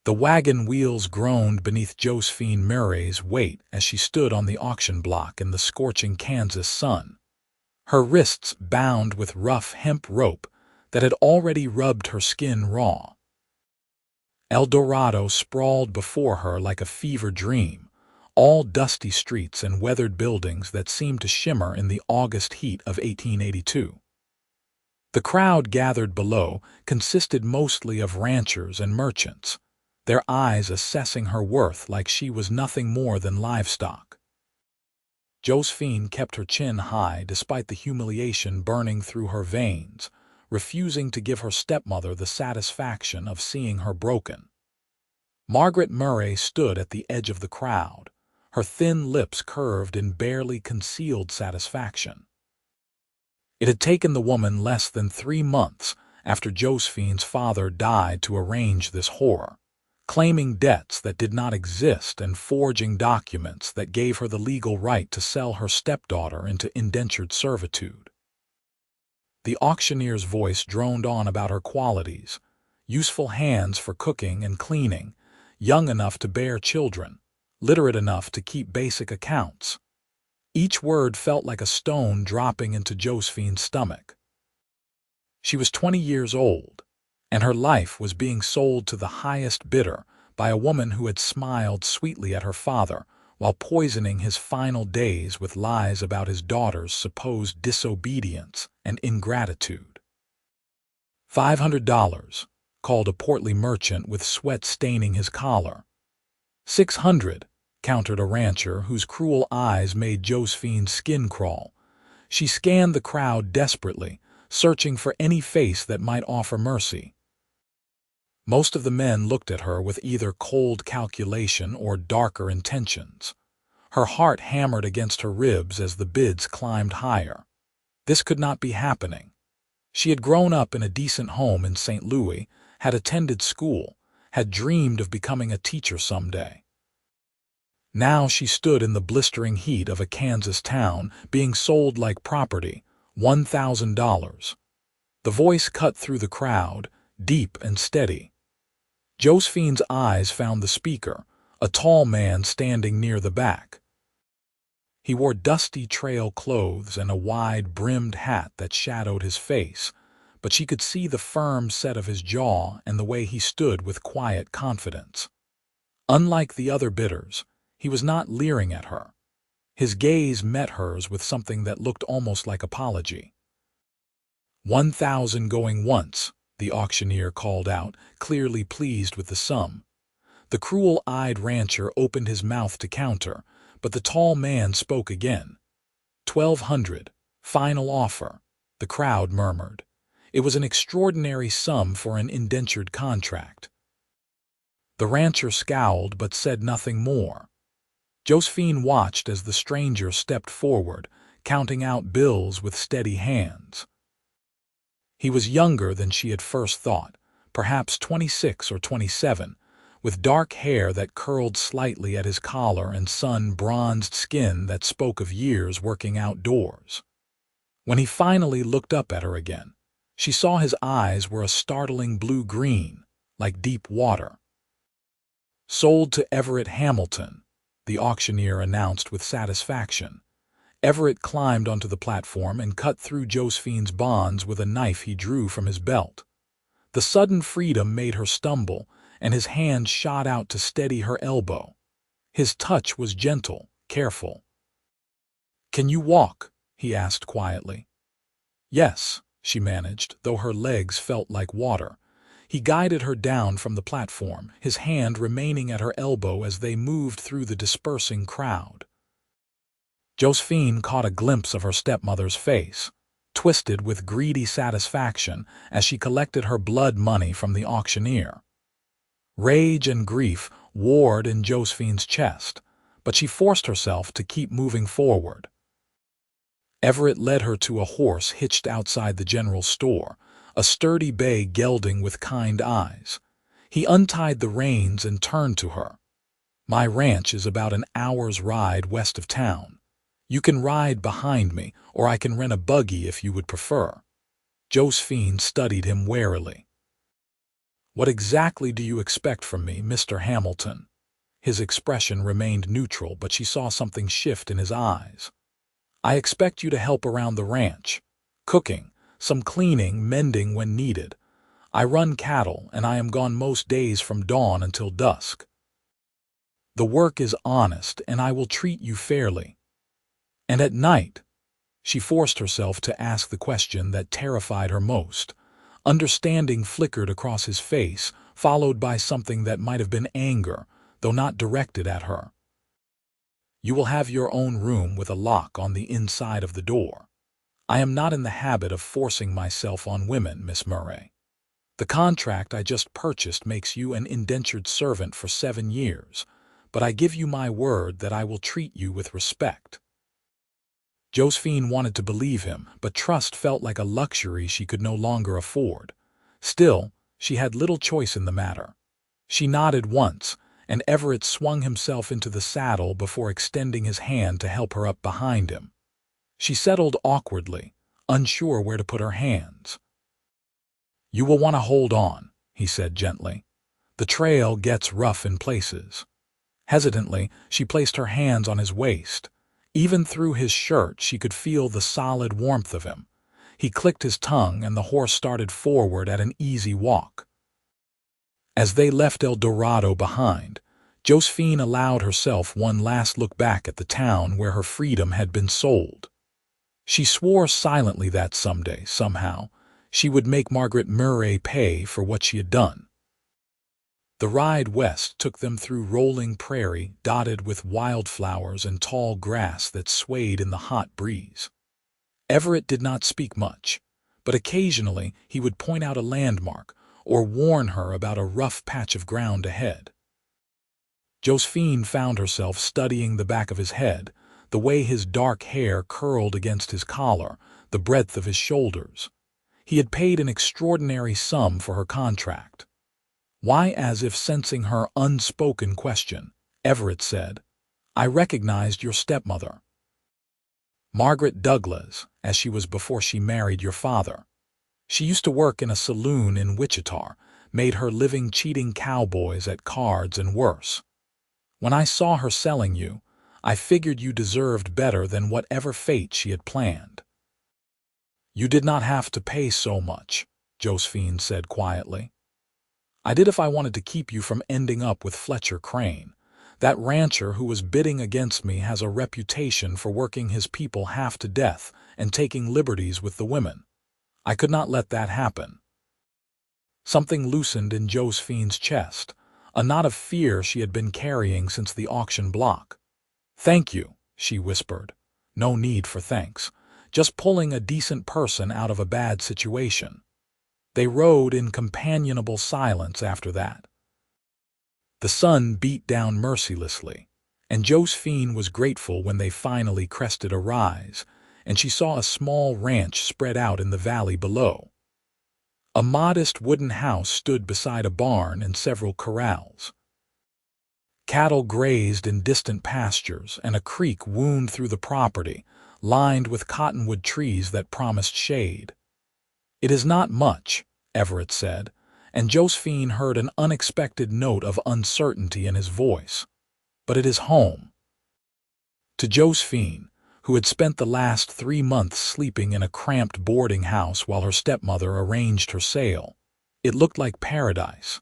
The wagon wheels groaned beneath Josephine Murray's weight as she stood on the auction block in the scorching Kansas sun, her wrists bound with rough hemp rope that had already rubbed her skin raw. El Dorado sprawled before her like a fever dream, all dusty streets and weathered buildings that seemed to shimmer in the August heat of 1882. The crowd gathered below consisted mostly of ranchers and merchants, their eyes assessing her worth like she was nothing more than livestock. Josephine kept her chin high despite the humiliation burning through her veins, refusing to give her stepmother the satisfaction of seeing her broken. Margaret Murray stood at the edge of the crowd, her thin lips curved in barely concealed satisfaction. It had taken the woman less than 3 months after Josephine's father died to arrange this horror, claiming debts that did not exist and forging documents that gave her the legal right to sell her stepdaughter into indentured servitude. The auctioneer's voice droned on about her qualities: useful hands for cooking and cleaning, young enough to bear children, literate enough to keep basic accounts. Each word felt like a stone dropping into Josephine's stomach. She was 20 years old, and her life was being sold to the highest bidder by a woman who had smiled sweetly at her father while poisoning his final days with lies about his daughter's supposed disobedience and ingratitude. $500, called a portly merchant with sweat staining his collar. 600, countered a rancher whose cruel eyes made Josephine's skin crawl. She scanned the crowd desperately, searching for any face that might offer mercy. Most of the men looked at her with either cold calculation or darker intentions. Her heart hammered against her ribs as the bids climbed higher. This could not be happening. She had grown up in a decent home in St. Louis, had attended school, had dreamed of becoming a teacher someday. Now she stood in the blistering heat of a Kansas town, being sold like property, $1,000. The voice cut through the crowd, deep and steady. Josephine's eyes found the speaker, a tall man standing near the back. He wore dusty trail clothes and a wide-brimmed hat that shadowed his face, but she could see the firm set of his jaw and the way he stood with quiet confidence. Unlike the other bidders, he was not leering at her. His gaze met hers with something that looked almost like apology. 1,000 going once, the auctioneer called out, clearly pleased with the sum. The cruel-eyed rancher opened his mouth to counter, but the tall man spoke again. 1,200, final offer, the crowd murmured. It was an extraordinary sum for an indentured contract. The rancher scowled but said nothing more. Josephine watched as the stranger stepped forward, counting out bills with steady hands. He was younger than she had first thought, perhaps 26 or 27, with dark hair that curled slightly at his collar and sun-bronzed skin that spoke of years working outdoors. When he finally looked up at her again, she saw his eyes were a startling blue-green, like deep water. "Sold to Everett Hamilton," the auctioneer announced with satisfaction. Everett climbed onto the platform and cut through Josephine's bonds with a knife he drew from his belt. The sudden freedom made her stumble, and his hand shot out to steady her elbow. His touch was gentle, careful. "Can you walk?" he asked quietly. "Yes," she managed, though her legs felt like water. He guided her down from the platform, his hand remaining at her elbow as they moved through the dispersing crowd. Josephine caught a glimpse of her stepmother's face, twisted with greedy satisfaction as she collected her blood money from the auctioneer. Rage and grief warred in Josephine's chest, but she forced herself to keep moving forward. Everett led her to a horse hitched outside the general store, a sturdy bay gelding with kind eyes. He untied the reins and turned to her. "My ranch is about an hour's ride west of town. You can ride behind me, or I can rent a buggy if you would prefer." Josephine studied him warily. "What exactly do you expect from me, Mr. Hamilton?" His expression remained neutral, but she saw something shift in his eyes. "I expect you to help around the ranch. Cooking, some cleaning, mending when needed. I run cattle, and I am gone most days from dawn until dusk. The work is honest, and I will treat you fairly. And at night," she forced herself to ask the question that terrified her most. Understanding flickered across his face, followed by something that might have been anger, though not directed at her. "You will have your own room with a lock on the inside of the door. I am not in the habit of forcing myself on women, Miss Murray. The contract I just purchased makes you an indentured servant for 7 years, but I give you my word that I will treat you with respect." Josephine wanted to believe him, but trust felt like a luxury she could no longer afford. Still, she had little choice in the matter. She nodded once, and Everett swung himself into the saddle before extending his hand to help her up behind him. She settled awkwardly, unsure where to put her hands. "You will want to hold on," he said gently. "The trail gets rough in places." Hesitantly, she placed her hands on his waist. Even through his shirt, she could feel the solid warmth of him. He clicked his tongue, and the horse started forward at an easy walk. As they left El Dorado behind, Josephine allowed herself one last look back at the town where her freedom had been sold. She swore silently that someday, somehow, she would make Margaret Murray pay for what she had done. The ride west took them through rolling prairie dotted with wildflowers and tall grass that swayed in the hot breeze. Everett did not speak much, but occasionally he would point out a landmark or warn her about a rough patch of ground ahead. Josephine found herself studying the back of his head, the way his dark hair curled against his collar, the breadth of his shoulders. He had paid an extraordinary sum for her contract. "Why?" As if sensing her unspoken question, Everett said, "I recognized your stepmother. Margaret Douglas, as she was before she married your father. She used to work in a saloon in Wichita, made her living cheating cowboys at cards and worse. When I saw her selling you, I figured you deserved better than whatever fate she had planned." "You did not have to pay so much," Josephine said quietly. "I did if I wanted to keep you from ending up with Fletcher Crane. That rancher who was bidding against me has a reputation for working his people half to death and taking liberties with the women. I could not let that happen." Something loosened in Josephine's chest, a knot of fear she had been carrying since the auction block. "Thank you," she whispered. "No need for thanks. Just pulling a decent person out of a bad situation." They rode in companionable silence after that. The sun beat down mercilessly, and Josephine was grateful when they finally crested a rise, and she saw a small ranch spread out in the valley below. A modest wooden house stood beside a barn and several corrals. Cattle grazed in distant pastures, and a creek wound through the property, lined with cottonwood trees that promised shade. "It is not much," Everett said, and Josephine heard an unexpected note of uncertainty in his voice. "But it is home." To Josephine, who had spent the last 3 months sleeping in a cramped boarding house while her stepmother arranged her sale, it looked like paradise.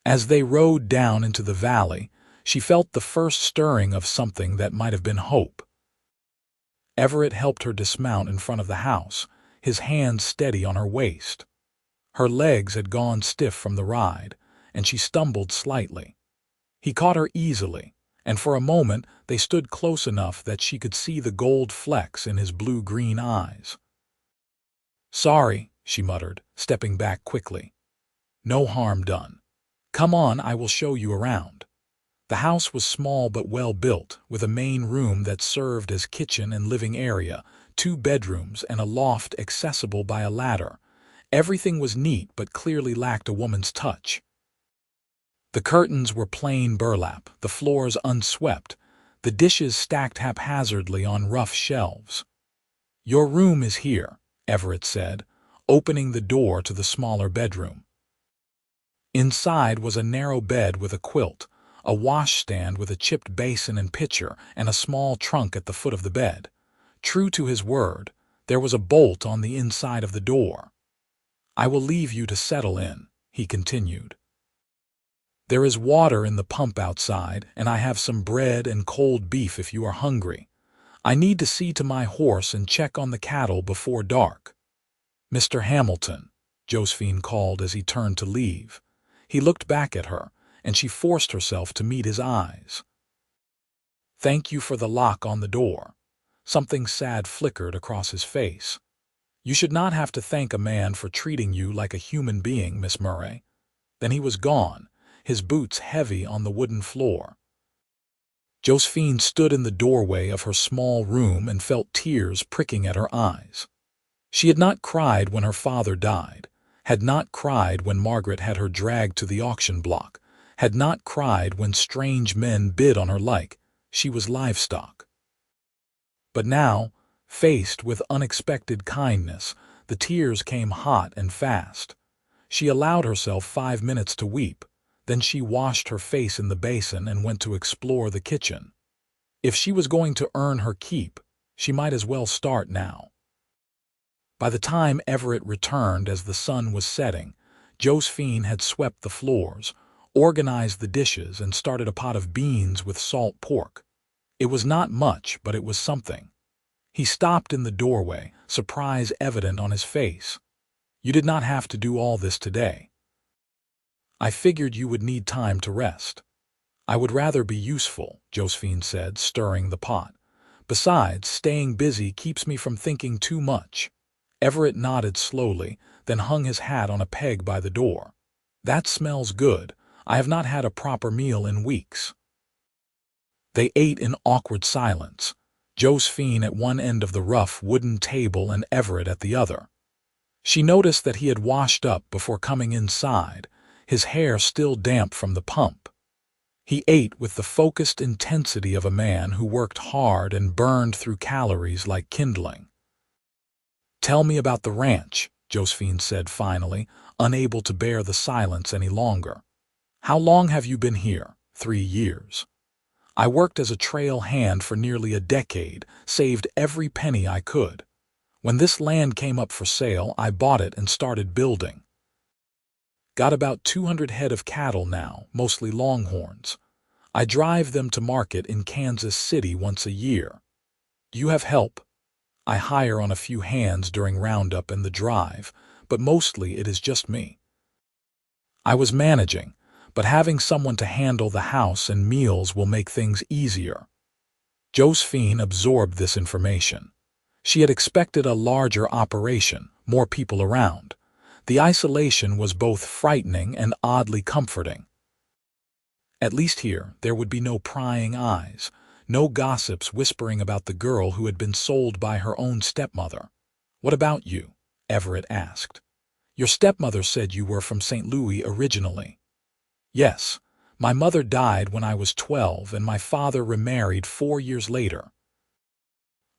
As they rode down into the valley, she felt the first stirring of something that might have been hope. Everett helped her dismount in front of the house, his hands steady on her waist. Her legs had gone stiff from the ride, and she stumbled slightly. He caught her easily, and for a moment they stood close enough that she could see the gold flecks in his blue-green eyes. "Sorry," she muttered, stepping back quickly. "No harm done. Come on, I will show you around." The house was small but well built, with a main room that served as kitchen and living area, 2 bedrooms, and a loft accessible by a ladder. Everything was neat but clearly lacked a woman's touch. The curtains were plain burlap, the floors unswept, the dishes stacked haphazardly on rough shelves. "Your room is here," Everett said, opening the door to the smaller bedroom. Inside was a narrow bed with a quilt, a washstand with a chipped basin and pitcher, and a small trunk at the foot of the bed. True to his word, there was a bolt on the inside of the door. "I will leave you to settle in," he continued. "There is water in the pump outside, and I have some bread and cold beef if you are hungry. I need to see to my horse and check on the cattle before dark." "Mr. Hamilton," Josephine called as he turned to leave. He looked back at her, and she forced herself to meet his eyes. "Thank you for the lock on the door." Something sad flickered across his face. "You should not have to thank a man for treating you like a human being, Miss Murray." Then he was gone, his boots heavy on the wooden floor. Josephine stood in the doorway of her small room and felt tears pricking at her eyes. She had not cried when her father died, had not cried when Margaret had her dragged to the auction block, had not cried when strange men bid on her like she was livestock. But now, faced with unexpected kindness, the tears came hot and fast. She allowed herself 5 minutes to weep, then she washed her face in the basin and went to explore the kitchen. If she was going to earn her keep, she might as well start now. By the time Everett returned as the sun was setting, Josephine had swept the floors, organized the dishes, and started a pot of beans with salt pork. It was not much, but it was something. He stopped in the doorway, surprise evident on his face. "You did not have to do all this today. I figured you would need time to rest." "I would rather be useful," Josephine said, stirring the pot. "Besides, staying busy keeps me from thinking too much." Everett nodded slowly, then hung his hat on a peg by the door. "That smells good. I have not had a proper meal in weeks." They ate in awkward silence, Josephine at one end of the rough wooden table and Everett at the other. She noticed that he had washed up before coming inside, his hair still damp from the pump. He ate with the focused intensity of a man who worked hard and burned through calories like kindling. "Tell me about the ranch," Josephine said finally, unable to bear the silence any longer. "How long have you been here?" "3 years. I worked as a trail hand for nearly a decade, saved every penny I could. When this land came up for sale, I bought it and started building. Got about 200 head of cattle now, mostly longhorns. I drive them to market in Kansas City once a year. Do you have help?" "I hire on a few hands during roundup and the drive, but mostly it is just me." "I was managing, but having someone to handle the house and meals will make things easier." Josephine absorbed this information. She had expected a larger operation, more people around. The isolation was both frightening and oddly comforting. At least here, there would be no prying eyes, no gossips whispering about the girl who had been sold by her own stepmother. "What about you?" Everett asked. "Your stepmother said you were from St. Louis originally." "Yes. My mother died when I was 12 and my father remarried 4 years later.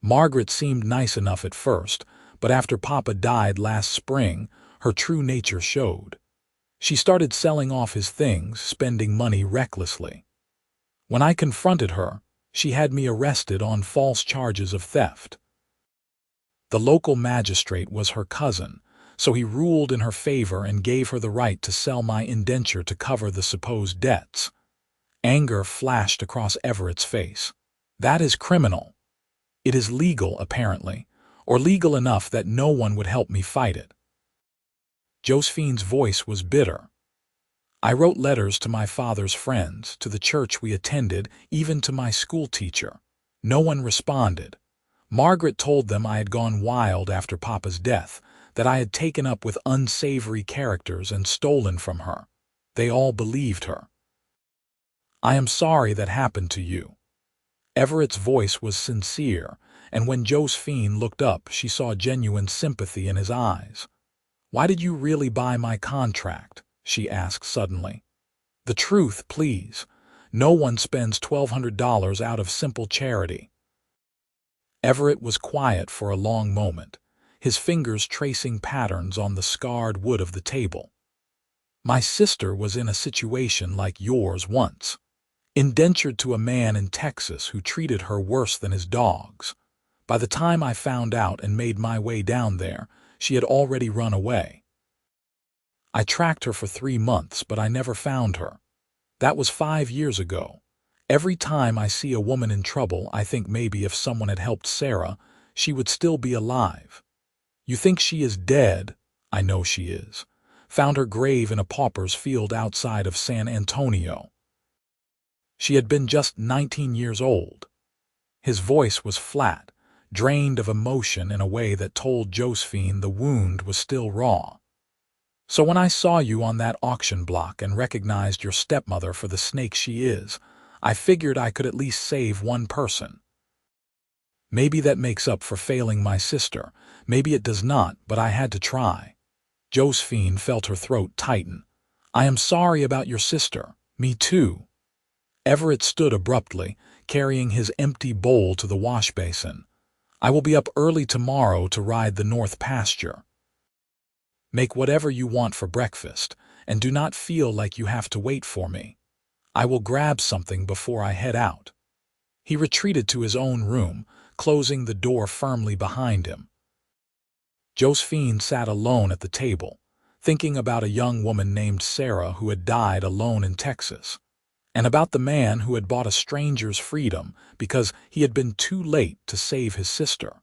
Margaret seemed nice enough at first, but after Papa died last spring, her true nature showed. She started selling off his things, spending money recklessly. When I confronted her, she had me arrested on false charges of theft. The local magistrate was her cousin, so he ruled in her favor and gave her the right to sell my indenture to cover the supposed debts." Anger flashed across Everett's face. "That is criminal." "It is legal, apparently, or legal enough that no one would help me fight it." Josephine's voice was bitter. "I wrote letters to my father's friends, to the church we attended, even to my school teacher. No one responded. Margaret told them I had gone wild after Papa's death, that I had taken up with unsavory characters and stolen from her. They all believed her. I am sorry that happened to you." Everett's voice was sincere, and when Josephine looked up, she saw genuine sympathy in his eyes. "Why did you really buy my contract?" she asked suddenly. "The truth, please. No one spends $1,200 out of simple charity." Everett was quiet for a long moment, his fingers tracing patterns on the scarred wood of the table. My sister was in a situation like yours once, indentured to a man in Texas who treated her worse than his dogs. By the time I found out and made my way down there, she had already run away. I tracked her for 3 months, but I never found her. That was 5 years ago. Every time I see a woman in trouble, I think maybe if someone had helped Sarah, she would still be alive. You think she is dead? I know she is. Found her grave in a pauper's field outside of San Antonio. She had been just 19 years old. His voice was flat, drained of emotion in a way that told Josephine the wound was still raw. So when I saw you on that auction block and recognized your stepmother for the snake she is, I figured I could at least save one person. Maybe that makes up for failing my sister. Maybe it does not, but I had to try. Josephine felt her throat tighten. I am sorry about your sister. Me too. Everett stood abruptly, carrying his empty bowl to the wash basin. I will be up early tomorrow to ride the north pasture. Make whatever you want for breakfast, and do not feel like you have to wait for me. I will grab something before I head out. He retreated to his own room, closing the door firmly behind him. Josephine sat alone at the table, thinking about a young woman named Sarah who had died alone in Texas, and about the man who had bought a stranger's freedom because he had been too late to save his sister.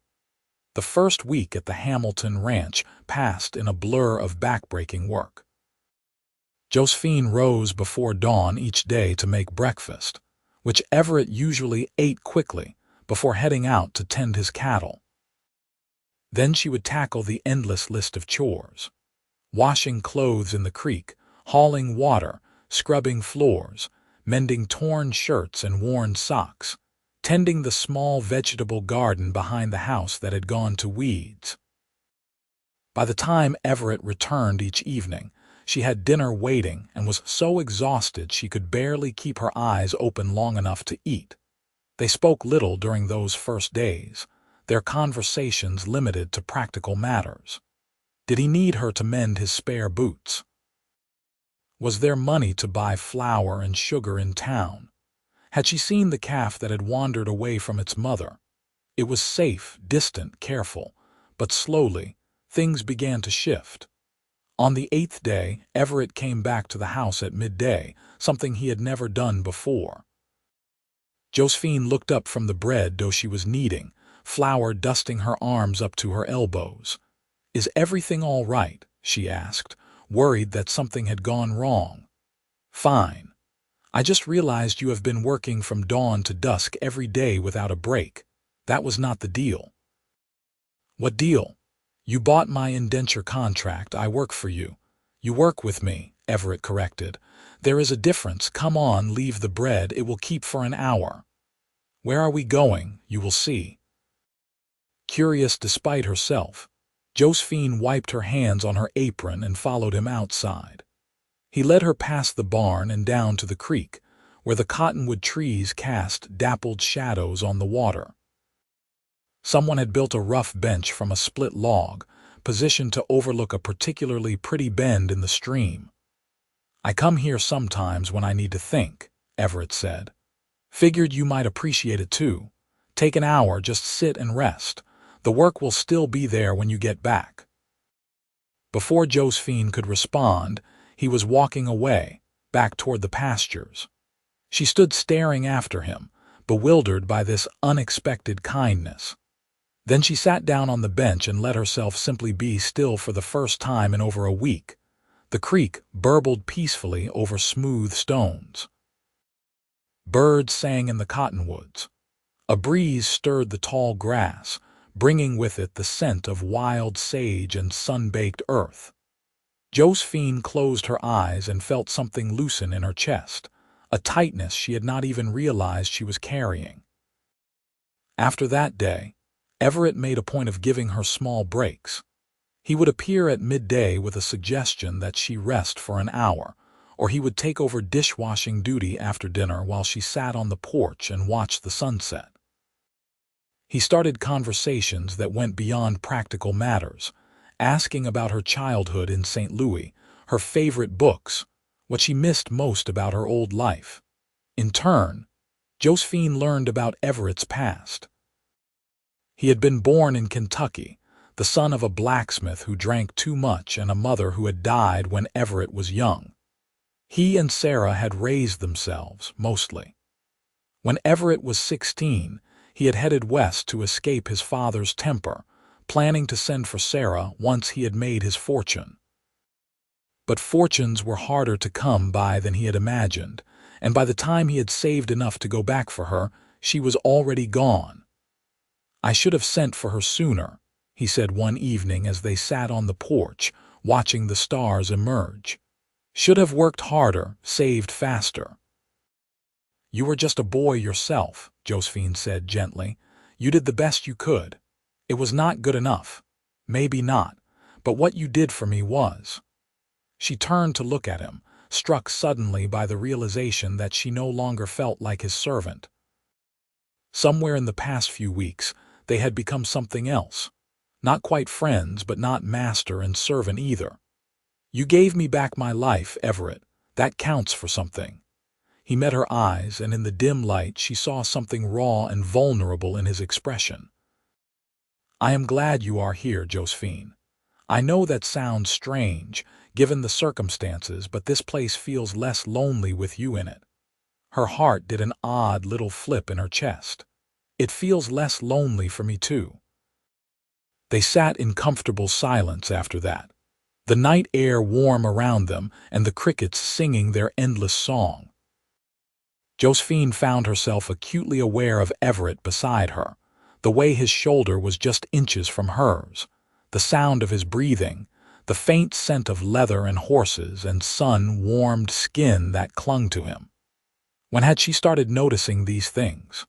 The first week at the Hamilton ranch passed in a blur of backbreaking work. Josephine rose before dawn each day to make breakfast, which Everett usually ate quickly before heading out to tend his cattle. Then she would tackle the endless list of chores: washing clothes in the creek, hauling water, scrubbing floors, mending torn shirts and worn socks, tending the small vegetable garden behind the house that had gone to weeds. By the time Everett returned each evening, she had dinner waiting and was so exhausted she could barely keep her eyes open long enough to eat. They spoke little during those first days, their conversations limited to practical matters. Did he need her to mend his spare boots? Was there money to buy flour and sugar in town? Had she seen the calf that had wandered away from its mother? It was safe, distant, careful, but slowly, things began to shift. On the 8th day, Everett came back to the house at midday, something he had never done before. Josephine looked up from the bread dough she was kneading, flour dusting her arms up to her elbows. "Is everything all right?" she asked, worried that something had gone wrong. "Fine. I just realized you have been working from dawn to dusk every day without a break. That was not the deal." "What deal?" "You bought my indenture contract. I work for you." "You work with me," Everett corrected. "There is a difference. Come on, leave the bread. It will keep for an hour." "Where are we going? You will see." Curious despite herself, Josephine wiped her hands on her apron and followed him outside. He led her past the barn and down to the creek, where the cottonwood trees cast dappled shadows on the water. Someone had built a rough bench from a split log, positioned to overlook a particularly pretty bend in the stream. "I come here sometimes when I need to think," Everett said. "Figured you might appreciate it too. Take an hour, just sit and rest. The work will still be there when you get back." Before Josephine could respond, he was walking away, back toward the pastures. She stood staring after him, bewildered by this unexpected kindness. Then she sat down on the bench and let herself simply be still for the first time in over a week. The creek burbled peacefully over smooth stones. Birds sang in the cottonwoods. A breeze stirred the tall grass, bringing with it the scent of wild sage and sun-baked earth. Josephine closed her eyes and felt something loosen in her chest, a tightness she had not even realized she was carrying. After that day, Everett made a point of giving her small breaks. He would appear at midday with a suggestion that she rest for an hour, or he would take over dishwashing duty after dinner while she sat on the porch and watched the sunset. He started conversations that went beyond practical matters, asking about her childhood in St. Louis, her favorite books, what she missed most about her old life. In turn, Josephine learned about Everett's past. He had been born in Kentucky, the son of a blacksmith who drank too much and a mother who had died when Everett was young. He and Sarah had raised themselves, mostly. When Everett was 16, he had headed west to escape his father's temper, planning to send for Sarah once he had made his fortune. But fortunes were harder to come by than he had imagined, and by the time he had saved enough to go back for her, she was already gone. "I should have sent for her sooner," he said one evening as they sat on the porch, watching the stars emerge. "Should have worked harder, saved faster." "You were just a boy yourself," Josephine said gently. "You did the best you could. It was not good enough. Maybe not, but what you did for me was." She turned to look at him, struck suddenly by the realization that she no longer felt like his servant. Somewhere in the past few weeks, they had become something else. Not quite friends, but not master and servant either. "You gave me back my life, Everett. That counts for something." He met her eyes, and in the dim light she saw something raw and vulnerable in his expression. "I am glad you are here, Josephine. I know that sounds strange, given the circumstances, but this place feels less lonely with you in it." Her heart did an odd little flip in her chest. "It feels less lonely for me too." They sat in comfortable silence after that, the night air warm around them and the crickets singing their endless song. Josephine found herself acutely aware of Everett beside her, the way his shoulder was just inches from hers, the sound of his breathing, the faint scent of leather and horses and sun-warmed skin that clung to him. When had she started noticing these things?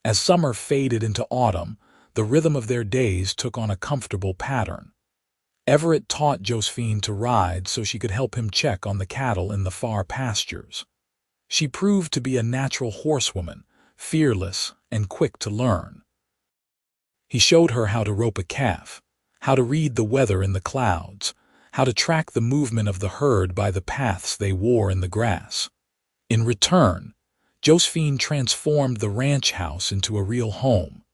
As summer faded into autumn, the rhythm of their days took on a comfortable pattern. Everett taught Josephine to ride so she could help him check on the cattle in the far pastures. She proved to be a natural horsewoman, fearless and quick to learn. He showed her how to rope a calf, how to read the weather in the clouds, how to track the movement of the herd by the paths they wore in the grass. In return, Josephine transformed the ranch house into a real home.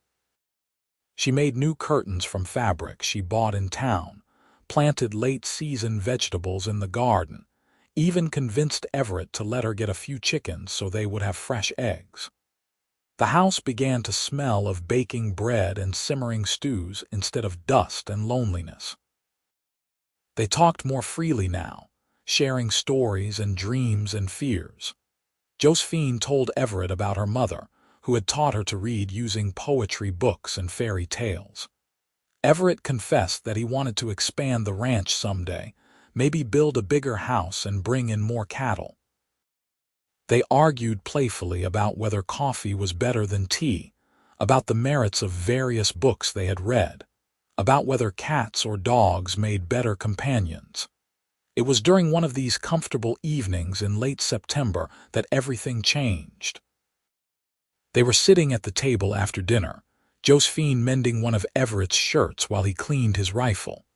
She made new curtains from fabric she bought in town, planted late-season vegetables in the garden, even convinced Everett to let her get a few chickens so they would have fresh eggs. The house began to smell of baking bread and simmering stews instead of dust and loneliness. They talked more freely now, sharing stories and dreams and fears. Josephine told Everett about her mother, who had taught her to read using poetry books and fairy tales. Everett confessed that he wanted to expand the ranch someday, maybe build a bigger house and bring in more cattle. They argued playfully about whether coffee was better than tea, about the merits of various books they had read, about whether cats or dogs made better companions. It was during one of these comfortable evenings in late September that everything changed. They were sitting at the table after dinner, Josephine mending one of Everett's shirts while he cleaned his rifle.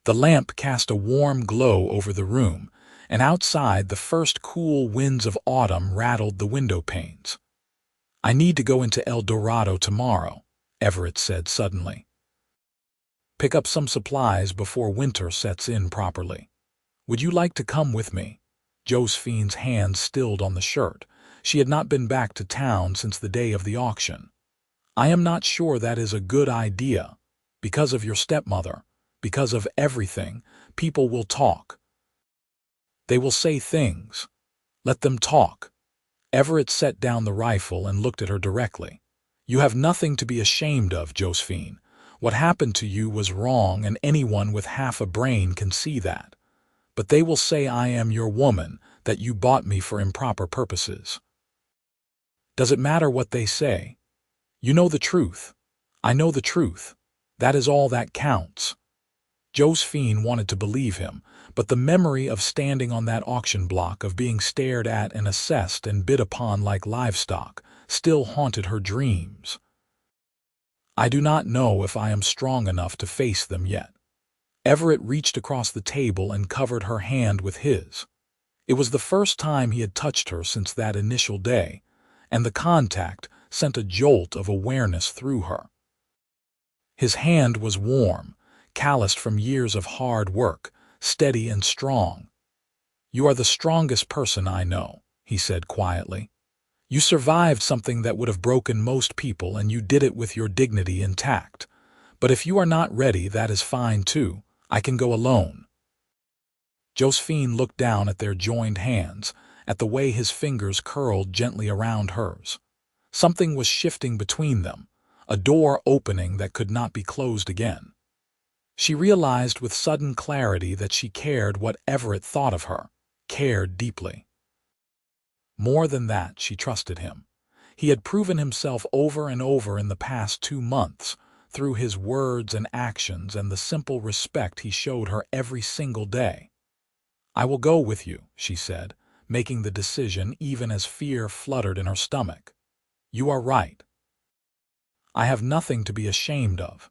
The lamp cast a warm glow over the room, and outside the first cool winds of autumn rattled the window panes. "I need to go into El Dorado tomorrow," Everett said suddenly. "Pick up some supplies before winter sets in properly. Would you like to come with me?" Josephine's hand stilled on the shirt. She had not been back to town since the day of the auction. "I am not sure that is a good idea. Because of your stepmother, because of everything, people will talk. They will say things. Let them talk." Everett set down the rifle and looked at her directly. "You have nothing to be ashamed of, Josephine. What happened to you was wrong, and anyone with half a brain can see that. But they will say I am your woman, that you bought me for improper purposes. Does it matter what they say? You know the truth. I know the truth. That is all that counts." Josephine wanted to believe him, but the memory of standing on that auction block, of being stared at and assessed and bid upon like livestock, still haunted her dreams. "I do not know if I am strong enough to face them yet." Everett reached across the table and covered her hand with his. It was the first time he had touched her since that initial day, and the contact sent a jolt of awareness through her. His hand was warm, calloused from years of hard work, steady and strong. "You are the strongest person I know," he said quietly. "You survived something that would have broken most people, and you did it with your dignity intact. But if you are not ready, that is fine too. I can go alone." Josephine looked down at their joined hands, at the way his fingers curled gently around hers. Something was shifting between them, a door opening that could not be closed again. She realized with sudden clarity that she cared what Everett thought of her, cared deeply. More than that, she trusted him. He had proven himself over and over in the past 2 months, through his words and actions and the simple respect he showed her every single day. "I will go with you," she said, making the decision even as fear fluttered in her stomach. "You are right. I have nothing to be ashamed of."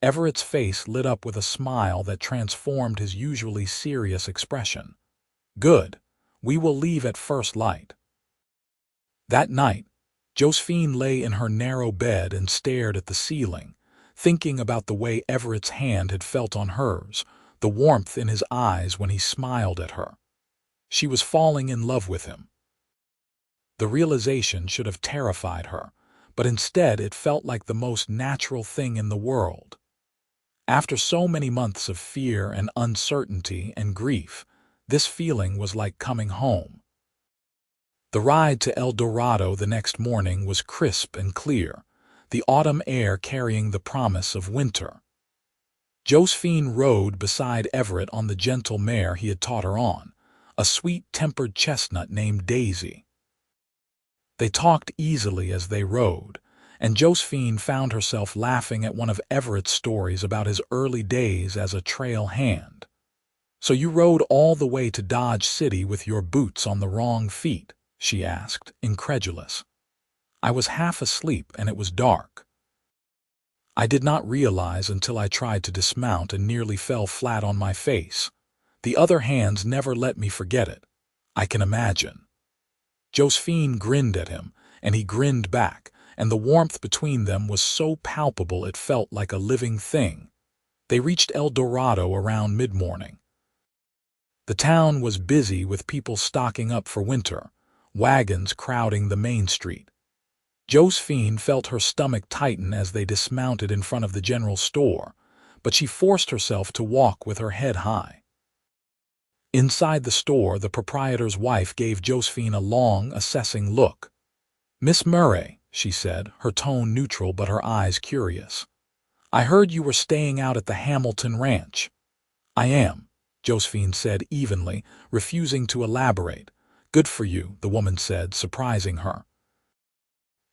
Everett's face lit up with a smile that transformed his usually serious expression. "Good. We will leave at first light." That night, Josephine lay in her narrow bed and stared at the ceiling, thinking about the way Everett's hand had felt on hers, the warmth in his eyes when he smiled at her. She was falling in love with him. The realization should have terrified her, but instead it felt like the most natural thing in the world. After so many months of fear and uncertainty and grief, this feeling was like coming home. The ride to El Dorado the next morning was crisp and clear, the autumn air carrying the promise of winter. Josephine rode beside Everett on the gentle mare he had taught her on, a sweet-tempered chestnut named Daisy. They talked easily as they rode, and Josephine found herself laughing at one of Everett's stories about his early days as a trail hand. "So you rode all the way to Dodge City with your boots on the wrong feet?" she asked, incredulous. "I was half asleep and it was dark. I did not realize until I tried to dismount and nearly fell flat on my face. The other hands never let me forget it. I can imagine." Josephine grinned at him, and he grinned back, and the warmth between them was so palpable it felt like a living thing. They reached El Dorado around mid-morning. The town was busy with people stocking up for winter, wagons crowding the main street. Josephine felt her stomach tighten as they dismounted in front of the general store, but she forced herself to walk with her head high. Inside the store, the proprietor's wife gave Josephine a long, assessing look. "Miss Murray," she said, her tone neutral but her eyes curious. "I heard you were staying out at the Hamilton ranch." "I am," Josephine said evenly, refusing to elaborate. "Good for you," the woman said, surprising her.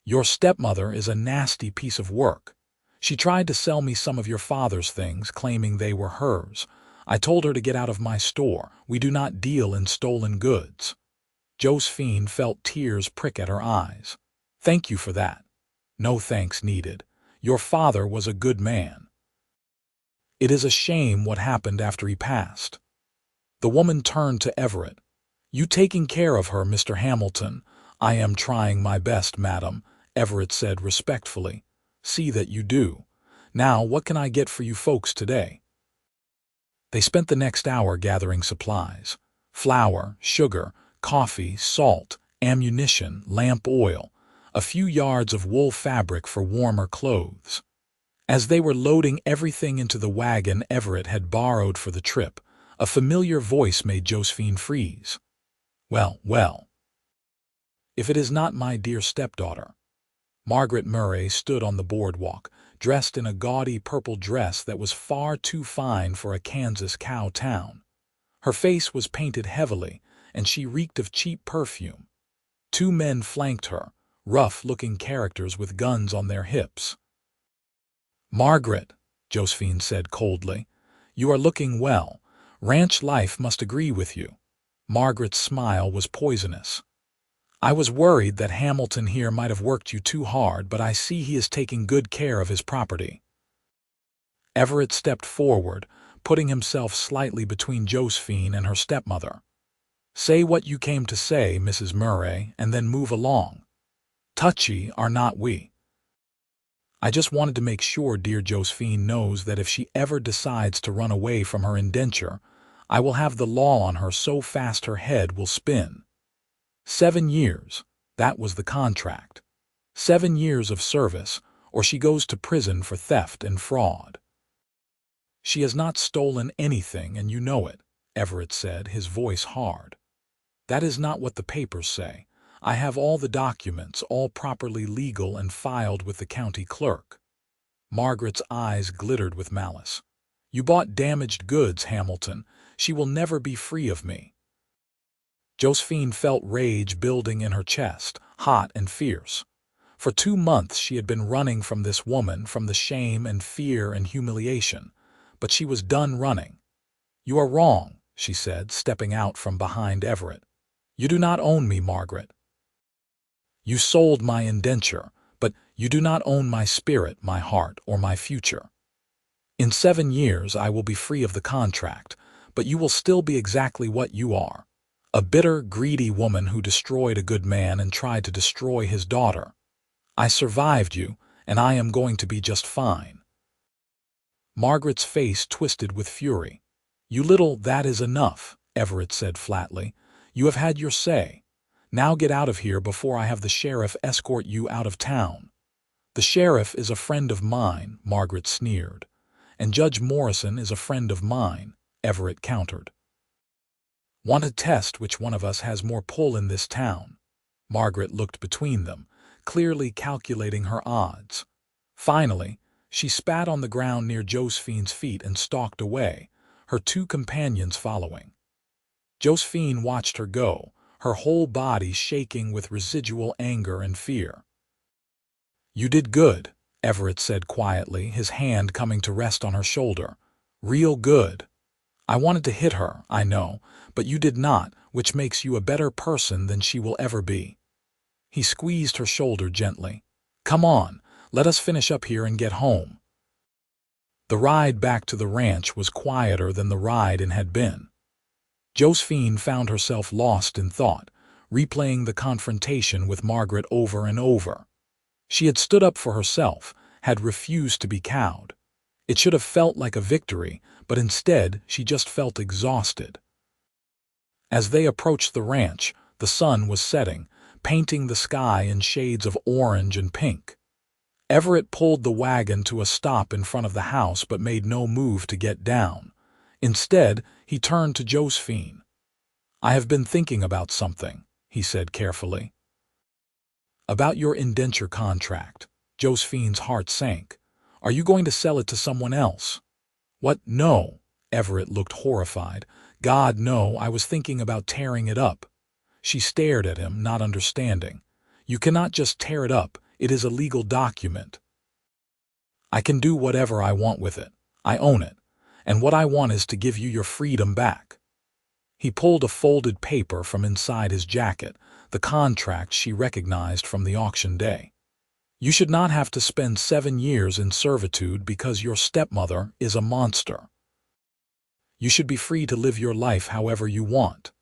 "Your stepmother is a nasty piece of work. She tried to sell me some of your father's things, claiming they were hers. I told her to get out of my store. We do not deal in stolen goods." Josephine felt tears prick at her eyes. "Thank you for that." "No thanks needed. Your father was a good man. It is a shame what happened after he passed." The woman turned to Everett. "You taking care of her, Mr. Hamilton?" "I am trying my best, madam," Everett said respectfully. "See that you do. Now, what can I get for you folks today?" They spent the next hour gathering supplies: flour, sugar, coffee, salt, ammunition, lamp oil, a few yards of wool fabric for warmer clothes. As they were loading everything into the wagon Everett had borrowed for the trip, a familiar voice made Josephine freeze. "Well, well. If it is not my dear stepdaughter." Margaret Murray stood on the boardwalk, dressed in a gaudy purple dress that was far too fine for a Kansas cow town. Her face was painted heavily, and she reeked of cheap perfume. 2 men flanked her, rough-looking characters with guns on their hips. "Margaret," Josephine said coldly, "you are looking well. Ranch life must agree with you." Margaret's smile was poisonous. "I was worried that Hamilton here might have worked you too hard, but I see he is taking good care of his property." Everett stepped forward, putting himself slightly between Josephine and her stepmother. "Say what you came to say, Mrs. Murray, and then move along. Touchy are not we. I just wanted to make sure dear Josephine knows that if she ever decides to run away from her indenture, I will have the law on her so fast her head will spin. 7 years, that was the contract. 7 years of service, or she goes to prison for theft and fraud." "She has not stolen anything, and you know it," Everett said, his voice hard. "That is not what the papers say. I have all the documents, all properly legal and filed with the county clerk." Margaret's eyes glittered with malice. "You bought damaged goods, Hamilton. She will never be free of me." Josephine felt rage building in her chest, hot and fierce. For 2 months she had been running from this woman, from the shame and fear and humiliation, but she was done running. "You are wrong," she said, stepping out from behind Everett. "You do not own me, Margaret. You sold my indenture, but you do not own my spirit, my heart, or my future. In 7 years I will be free of the contract, but you will still be exactly what you are, a bitter, greedy woman who destroyed a good man and tried to destroy his daughter. I survived you, and I am going to be just fine." Margaret's face twisted with fury. "You little, that is enough," Everett said flatly. "You have had your say. Now get out of here before I have the sheriff escort you out of town." "The sheriff is a friend of mine," Margaret sneered. "And Judge Morrison is a friend of mine," Everett countered. "Want to test which one of us has more pull in this town?" Margaret looked between them, clearly calculating her odds. Finally, she spat on the ground near Josephine's feet and stalked away, her 2 companions following. Josephine watched her go, her whole body shaking with residual anger and fear. "You did good," Everett said quietly, his hand coming to rest on her shoulder. "Real good. I wanted to hit her, I know, but you did not, which makes you a better person than she will ever be." He squeezed her shoulder gently. "Come on, let us finish up here and get home." The ride back to the ranch was quieter than the ride in had been. Josephine found herself lost in thought, replaying the confrontation with Margaret over and over. She had stood up for herself, had refused to be cowed. It should have felt like a victory, but instead she just felt exhausted. As they approached the ranch, the sun was setting, painting the sky in shades of orange and pink. Everett pulled the wagon to a stop in front of the house but made no move to get down. Instead, he turned to Josephine. "I have been thinking about something," he said carefully. "About your indenture contract." Josephine's heart sank. "Are you going to sell it to someone else?" "What? No." Everett looked horrified. "God, no, I was thinking about tearing it up." She stared at him, not understanding. "You cannot just tear it up. It is a legal document." "I can do whatever I want with it. I own it. And what I want is to give you your freedom back." He pulled a folded paper from inside his jacket, the contract she recognized from the auction day. "You should not have to spend 7 years in servitude because your stepmother is a monster. You should be free to live your life however you want.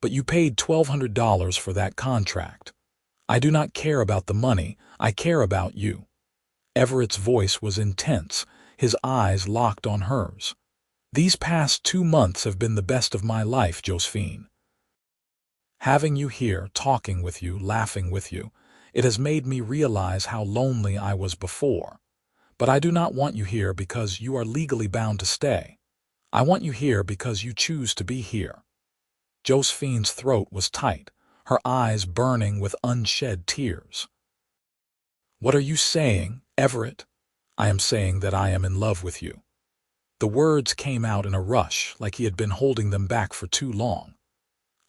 But you paid $1,200 for that contract. I do not care about the money, I care about you." Everett's voice was intense, his eyes locked on hers. "These past 2 months have been the best of my life, Josephine. Having you here, talking with you, laughing with you, it has made me realize how lonely I was before. But I do not want you here because you are legally bound to stay. I want you here because you choose to be here." Josephine's throat was tight, her eyes burning with unshed tears. "What are you saying, Everett?" "I am saying that I am in love with you." The words came out in a rush, like he had been holding them back for too long.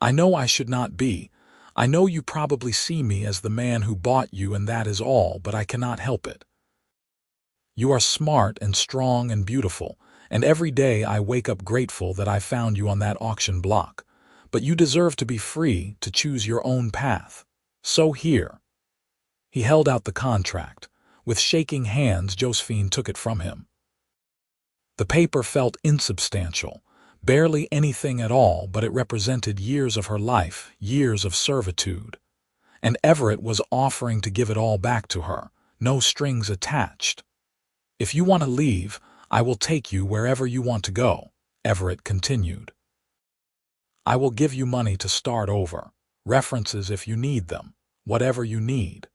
"I know I should not be. I know you probably see me as the man who bought you, and that is all, but I cannot help it. You are smart and strong and beautiful, and every day I wake up grateful that I found you on that auction block. But you deserve to be free, to choose your own path. So here." He held out the contract. With shaking hands, Josephine took it from him. The paper felt insubstantial, barely anything at all, but it represented years of her life, years of servitude. And Everett was offering to give it all back to her, no strings attached. "If you want to leave, I will take you wherever you want to go," Everett continued. "I will give you money to start over, references if you need them, whatever you need.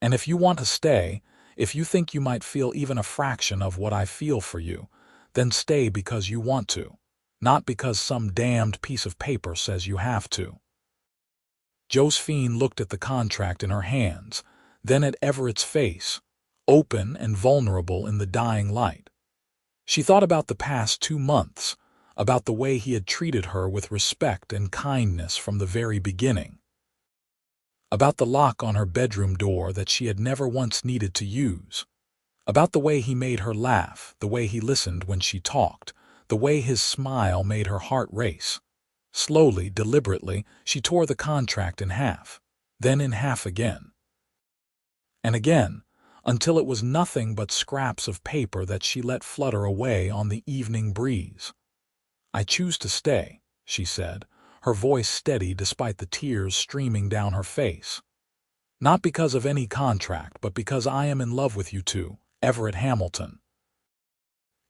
And if you want to stay, if you think you might feel even a fraction of what I feel for you, then stay because you want to, not because some damned piece of paper says you have to." Josephine looked at the contract in her hands, then at Everett's face, open and vulnerable in the dying light. She thought about the past 2 months, about the way he had treated her with respect and kindness from the very beginning, about the lock on her bedroom door that she had never once needed to use, about the way he made her laugh, the way he listened when she talked, the way his smile made her heart race. Slowly, deliberately, she tore the contract in half, then in half again. And again, until it was nothing but scraps of paper that she let flutter away on the evening breeze. "I choose to stay," she said, her voice steady despite the tears streaming down her face. "Not because of any contract, but because I am in love with you too, Everett Hamilton.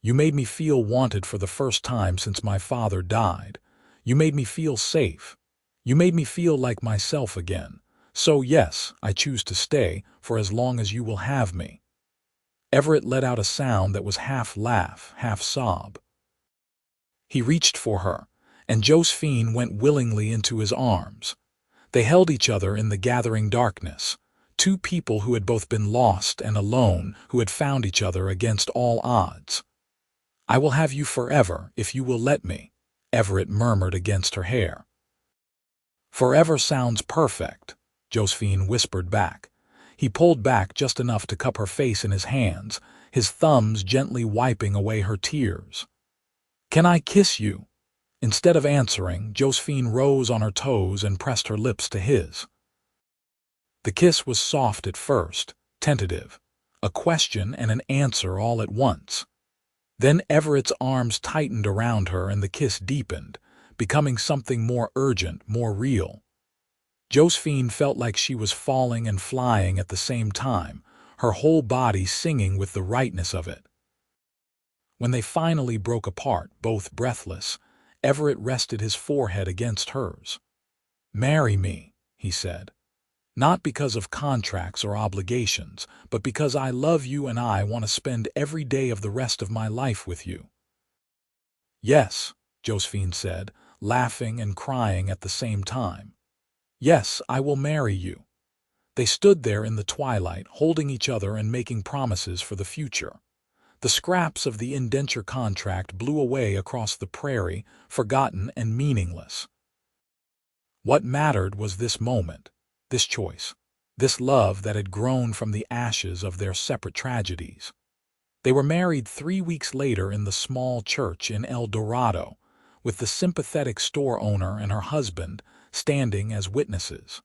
You made me feel wanted for the first time since my father died. You made me feel safe. You made me feel like myself again. So yes, I choose to stay for as long as you will have me." Everett let out a sound that was half laugh, half sob. He reached for her, and Josephine went willingly into his arms. They held each other in the gathering darkness, two people who had both been lost and alone, who had found each other against all odds. "I will have you forever if you will let me," Everett murmured against her hair. "Forever sounds perfect," Josephine whispered back. He pulled back just enough to cup her face in his hands, his thumbs gently wiping away her tears. "Can I kiss you?" Instead of answering, Josephine rose on her toes and pressed her lips to his. The kiss was soft at first, tentative, a question and an answer all at once. Then Everett's arms tightened around her and the kiss deepened, becoming something more urgent, more real. Josephine felt like she was falling and flying at the same time, her whole body singing with the rightness of it. When they finally broke apart, both breathless, Everett rested his forehead against hers. "Marry me," he said. "Not because of contracts or obligations, but because I love you and I want to spend every day of the rest of my life with you." "Yes," Josephine said, laughing and crying at the same time. "Yes, I will marry you." They stood there in the twilight, holding each other and making promises for the future. The scraps of the indenture contract blew away across the prairie, forgotten and meaningless. What mattered was this moment, this choice, this love that had grown from the ashes of their separate tragedies. They were married 3 weeks later in the small church in El Dorado, with the sympathetic store owner and her husband standing as witnesses.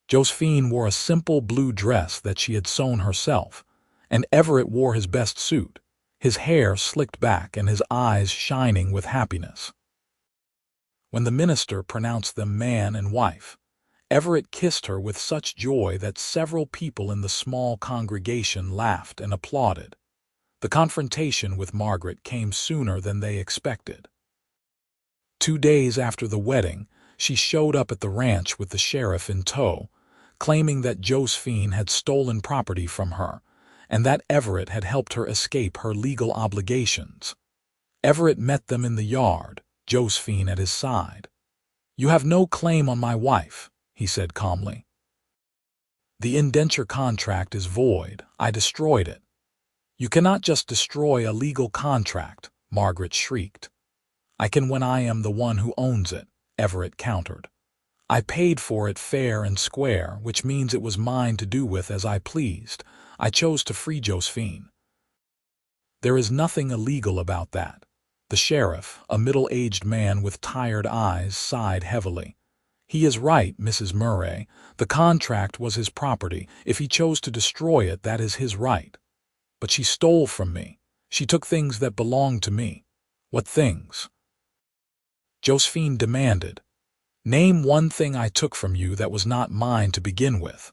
Josephine wore a simple blue dress that she had sewn herself, and Everett wore his best suit, his hair slicked back and his eyes shining with happiness. When the minister pronounced them man and wife, Everett kissed her with such joy that several people in the small congregation laughed and applauded. The confrontation with Margaret came sooner than they expected. 2 days after the wedding, she showed up at the ranch with the sheriff in tow, claiming that Josephine had stolen property from her, and that Everett had helped her escape her legal obligations. Everett met them in the yard, Josephine at his side. "You have no claim on my wife," he said calmly. "The indenture contract is void. I destroyed it." "You cannot just destroy a legal contract," Margaret shrieked. "I can when I am the one who owns it," Everett countered. "I paid for it fair and square, which means it was mine to do with as I pleased. I chose to free Josephine." "There is nothing illegal about that." The sheriff, a middle-aged man with tired eyes, sighed heavily. "He is right, Mrs. Murray. The contract was his property. If he chose to destroy it, that is his right. But she stole from me. She took things that belonged to me. What things? Josephine demanded. Name one thing I took from you that was not mine to begin with.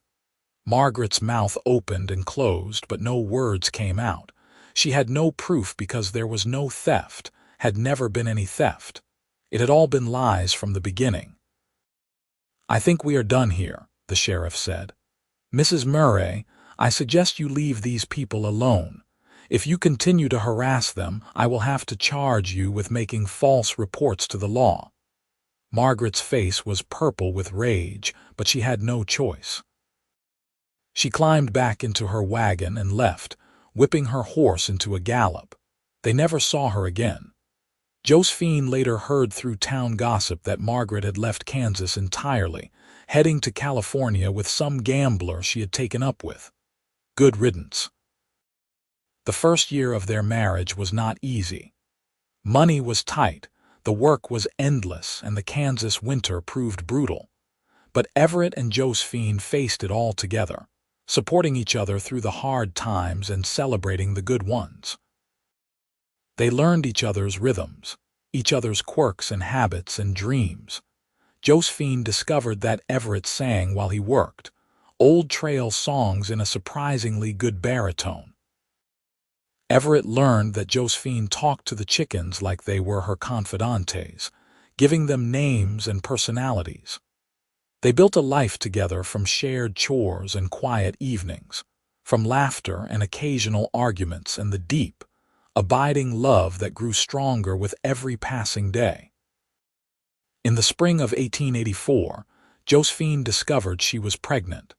Margaret's mouth opened and closed, but no words came out. She had no proof because there was no theft, had never been any theft. It had all been lies from the beginning. I think we are done here, the sheriff said. Mrs. Murray, I suggest you leave these people alone. If you continue to harass them, I will have to charge you with making false reports to the law. Margaret's face was purple with rage, but she had no choice. She climbed back into her wagon and left, whipping her horse into a gallop. They never saw her again. Josephine later heard through town gossip that Margaret had left Kansas entirely, heading to California with some gambler she had taken up with. Good riddance. The first year of their marriage was not easy. Money was tight, the work was endless, and the Kansas winter proved brutal. But Everett and Josephine faced it all together, supporting each other through the hard times and celebrating the good ones. They learned each other's rhythms, each other's quirks and habits and dreams. Josephine discovered that Everett sang while he worked, old trail songs in a surprisingly good baritone. Everett learned that Josephine talked to the chickens like they were her confidantes, giving them names and personalities. They built a life together from shared chores and quiet evenings, from laughter and occasional arguments and the deep, abiding love that grew stronger with every passing day. In the spring of 1884, Josephine discovered she was pregnant.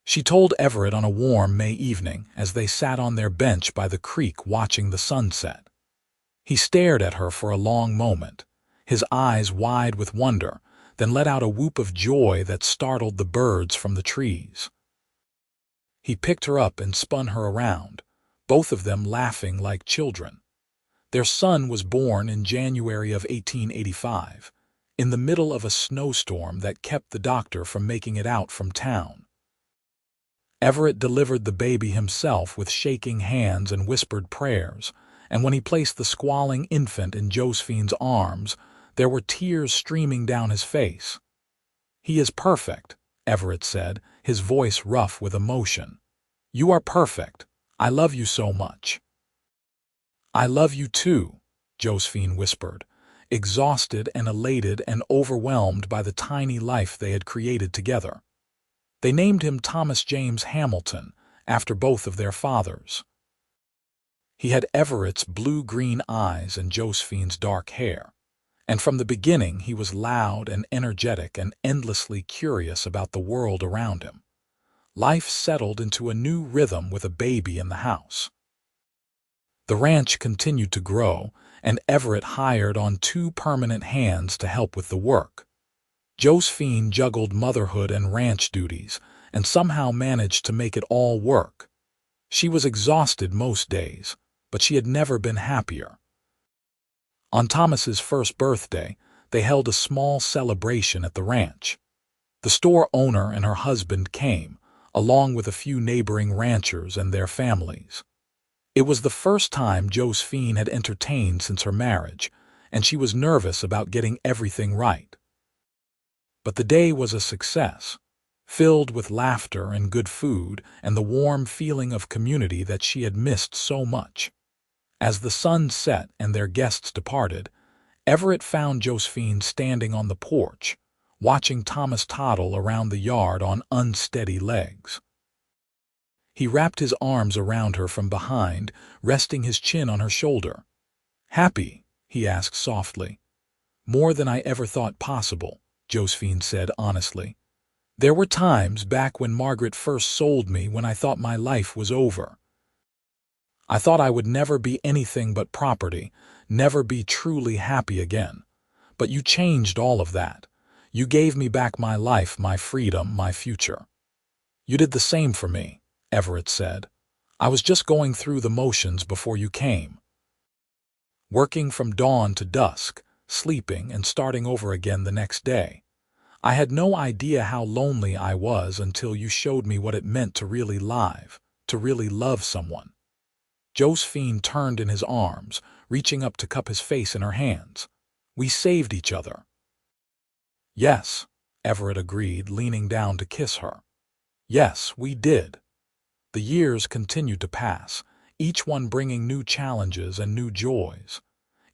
She told Everett on a warm May evening as they sat on their bench by the creek watching the sunset. He stared at her for a long moment, his eyes wide with wonder, then let out a whoop of joy that startled the birds from the trees. He picked her up and spun her around, both of them laughing like children. Their son was born in January of 1885, in the middle of a snowstorm that kept the doctor from making it out from town. Everett delivered the baby himself with shaking hands and whispered prayers, and when he placed the squalling infant in Josephine's arms, there were tears streaming down his face. "He is perfect," Everett said, his voice rough with emotion. "You are perfect. I love you so much." "I love you too," Josephine whispered, exhausted and elated and overwhelmed by the tiny life they had created together. They named him Thomas James Hamilton, after both of their fathers. He had Everett's blue-green eyes and Josephine's dark hair, and from the beginning he was loud and energetic and endlessly curious about the world around him. Life settled into a new rhythm with a baby in the house. The ranch continued to grow, and Everett hired on 2 permanent hands to help with the work. Josephine juggled motherhood and ranch duties, and somehow managed to make it all work. She was exhausted most days, but she had never been happier. On Thomas's first birthday, they held a small celebration at the ranch. The store owner and her husband came, along with a few neighboring ranchers and their families. It was the first time Josephine had entertained since her marriage, and she was nervous about getting everything right. But the day was a success, filled with laughter and good food and the warm feeling of community that she had missed so much. As the sun set and their guests departed, Everett found Josephine standing on the porch, watching Thomas toddle around the yard on unsteady legs. He wrapped his arms around her from behind, resting his chin on her shoulder. "Happy?" he asked softly. "More than I ever thought possible," Josephine said honestly. "There were times back when Margaret first sold me when I thought my life was over. I thought I would never be anything but property, never be truly happy again. But you changed all of that. You gave me back my life, my freedom, my future." "You did the same for me," Everett said. "I was just going through the motions before you came. Working from dawn to dusk, sleeping and starting over again the next day. I had no idea how lonely I was until you showed me what it meant to really live, to really love someone." Josephine turned in his arms, reaching up to cup his face in her hands. "We saved each other." "Yes," Everett agreed, leaning down to kiss her. "Yes, we did." The years continued to pass, each one bringing new challenges and new joys.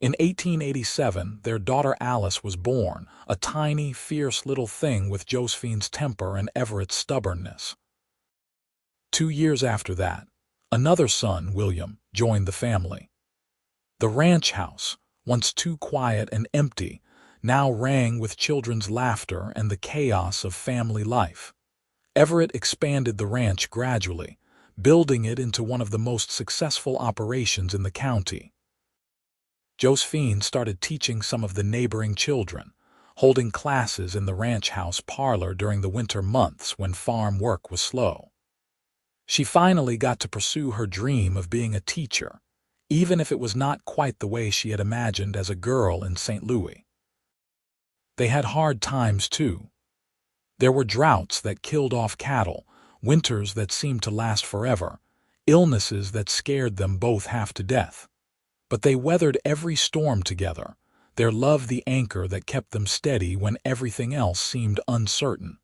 In 1887, their daughter Alice was born, a tiny, fierce little thing with Josephine's temper and Everett's stubbornness. 2 years after that, another son, William, joined the family. The ranch house, once too quiet and empty, now rang with children's laughter and the chaos of family life. Everett expanded the ranch gradually, building it into one of the most successful operations in the county. Josephine started teaching some of the neighboring children, holding classes in the ranch house parlor during the winter months when farm work was slow. She finally got to pursue her dream of being a teacher, even if it was not quite the way she had imagined as a girl in St. Louis. They had hard times, too. There were droughts that killed off cattle, winters that seemed to last forever, illnesses that scared them both half to death. But they weathered every storm together, their love the anchor that kept them steady when everything else seemed uncertain.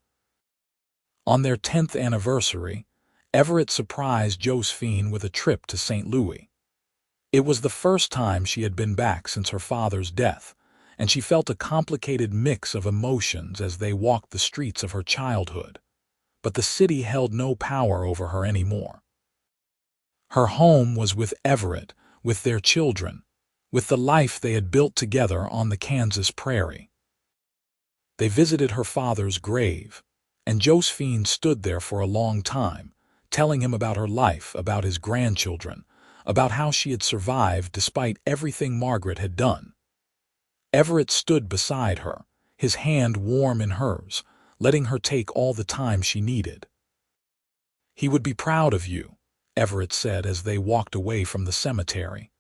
On their 10th anniversary, Everett surprised Josephine with a trip to St. Louis. It was the first time she had been back since her father's death, and she felt a complicated mix of emotions as they walked the streets of her childhood. But the city held no power over her anymore. Her home was with Everett, with their children, with the life they had built together on the Kansas prairie. They visited her father's grave, and Josephine stood there for a long time, telling him about her life, about his grandchildren, about how she had survived despite everything Margaret had done. Everett stood beside her, his hand warm in hers, letting her take all the time she needed. "He would be proud of you," Everett said as they walked away from the cemetery.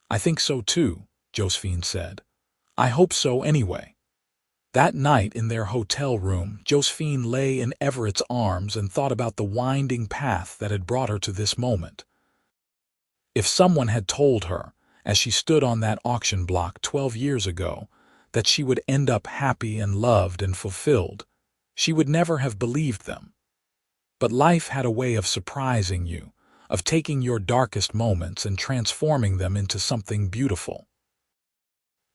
"I think so too," Josephine said. "I hope so anyway." That night in their hotel room, Josephine lay in Everett's arms and thought about the winding path that had brought her to this moment. If someone had told her, as she stood on that auction block 12 years ago, that she would end up happy and loved and fulfilled, she would never have believed them. But life had a way of surprising you, of taking your darkest moments and transforming them into something beautiful.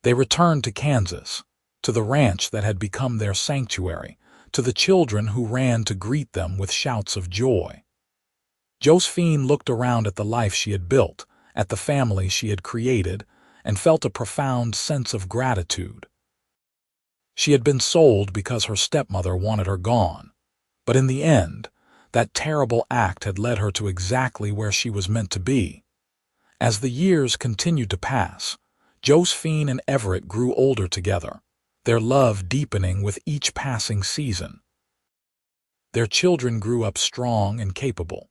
They returned to Kansas, to the ranch that had become their sanctuary, to the children who ran to greet them with shouts of joy. Josephine looked around at the life she had built, at the family she had created, and felt a profound sense of gratitude. She had been sold because her stepmother wanted her gone, but in the end, that terrible act had led her to exactly where she was meant to be. As the years continued to pass, Josephine and Everett grew older together, their love deepening with each passing season. Their children grew up strong and capable,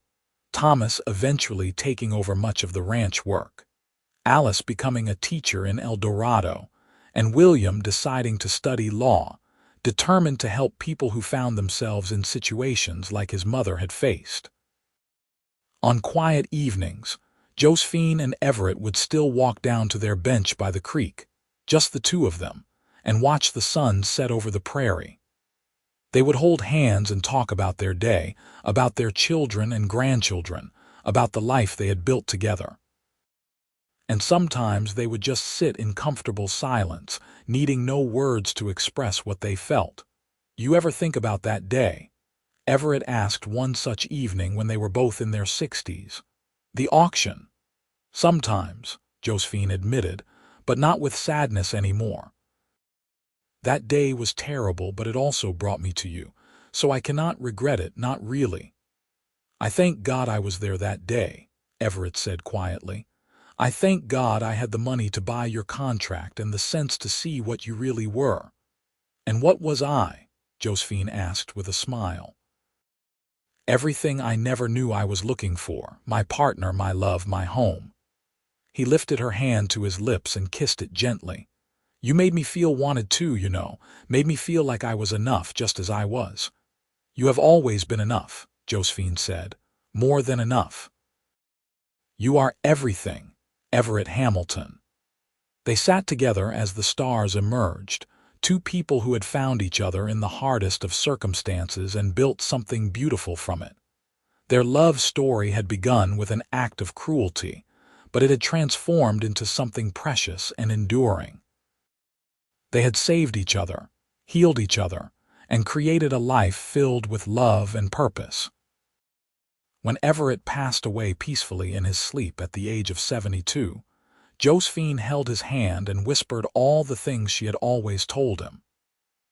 Thomas eventually taking over much of the ranch work, Alice becoming a teacher in El Dorado, and William deciding to study law, determined to help people who found themselves in situations like his mother had faced. On quiet evenings, Josephine and Everett would still walk down to their bench by the creek, just the two of them, and watch the sun set over the prairie. They would hold hands and talk about their day, about their children and grandchildren, about the life they had built together. And sometimes they would just sit in comfortable silence, needing no words to express what they felt. "You ever think about that day?" Everett asked one such evening when they were both in their 60s. "The auction." "Sometimes," Josephine admitted, "but not with sadness anymore. That day was terrible, but it also brought me to you, so I cannot regret it, not really." "I thank God I was there that day," Everett said quietly. "I thank God I had the money to buy your contract and the sense to see what you really were." "And what was I?" Josephine asked with a smile. "Everything I never knew I was looking for, my partner, my love, my home." He lifted her hand to his lips and kissed it gently. "You made me feel wanted too, you know, made me feel like I was enough just as I was." "You have always been enough," Josephine said. "More than enough." You are everything, Everett Hamilton." They sat together as the stars emerged, two people who had found each other in the hardest of circumstances and built something beautiful from it. Their love story had begun with an act of cruelty, but it had transformed into something precious and enduring. They had saved each other, healed each other, and created a life filled with love and purpose. When Everett passed away peacefully in his sleep at the age of 72, Josephine held his hand and whispered all the things she had always told him.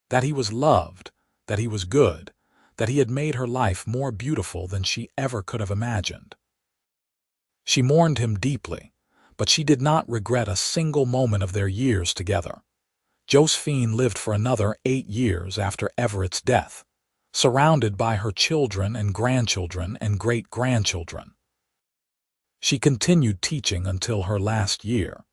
That he was loved, that he was good, that he had made her life more beautiful than she ever could have imagined. She mourned him deeply, but she did not regret a single moment of their years together. Josephine lived for another 8 years after Everett's death, surrounded by her children and grandchildren and great-grandchildren. She continued teaching until her last year,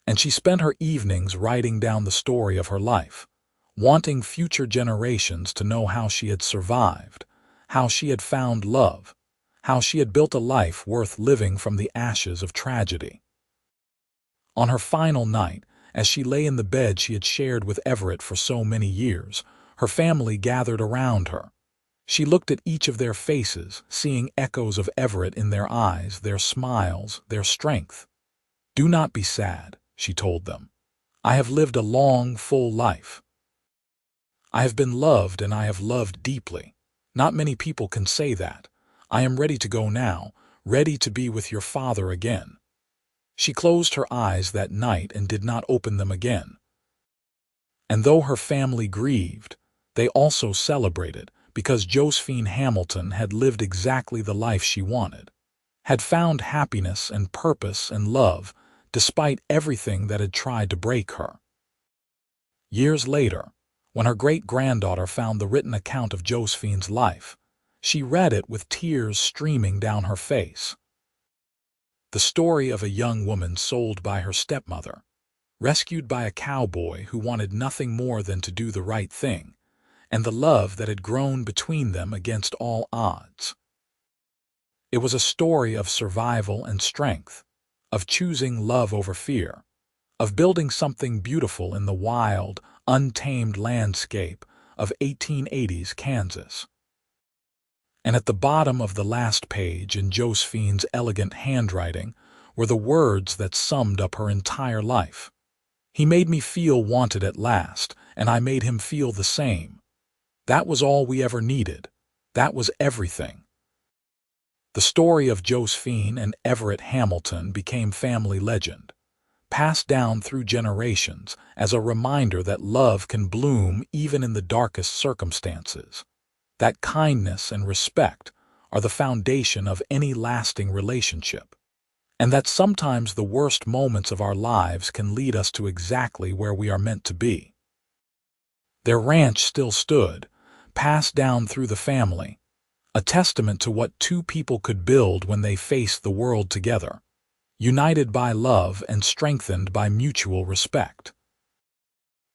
and she spent her evenings writing down the story of her life, wanting future generations to know how she had survived, how she had found love, how she had built a life worth living from the ashes of tragedy. On her final night, as she lay in the bed she had shared with Everett for so many years, her family gathered around her. She looked at each of their faces, seeing echoes of Everett in their eyes, their smiles, their strength. "Do not be sad," she told them. "I have lived a long, full life. I have been loved, and I have loved deeply. Not many people can say that. I am ready to go now, ready to be with your father again." She closed her eyes that night and did not open them again. And though her family grieved, they also celebrated, because Josephine Hamilton had lived exactly the life she wanted, had found happiness and purpose and love, despite everything that had tried to break her. Years later, when her great-granddaughter found the written account of Josephine's life, she read it with tears streaming down her face. The story of a young woman sold by her stepmother, rescued by a cowboy who wanted nothing more than to do the right thing, and the love that had grown between them against all odds. It was a story of survival and strength, of choosing love over fear, of building something beautiful in the wild, untamed landscape of 1880s Kansas. And at the bottom of the last page in Josephine's elegant handwriting were the words that summed up her entire life. "He made me feel wanted at last, and I made him feel the same. That was all we ever needed. That was everything." The story of Josephine and Everett Hamilton became family legend, passed down through generations as a reminder that love can bloom even in the darkest circumstances, that kindness and respect are the foundation of any lasting relationship, and that sometimes the worst moments of our lives can lead us to exactly where we are meant to be. Their ranch still stood, passed down through the family, a testament to what two people could build when they faced the world together, united by love and strengthened by mutual respect.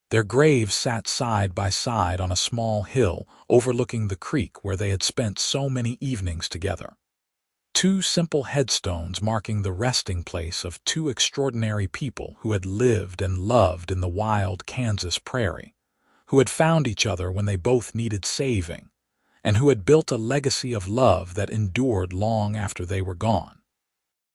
Their graves sat side by side on a small hill overlooking the creek where they had spent so many evenings together. Two simple headstones marking the resting place of two extraordinary people who had lived and loved in the wild Kansas prairie, who had found each other when they both needed saving, and who had built a legacy of love that endured long after they were gone.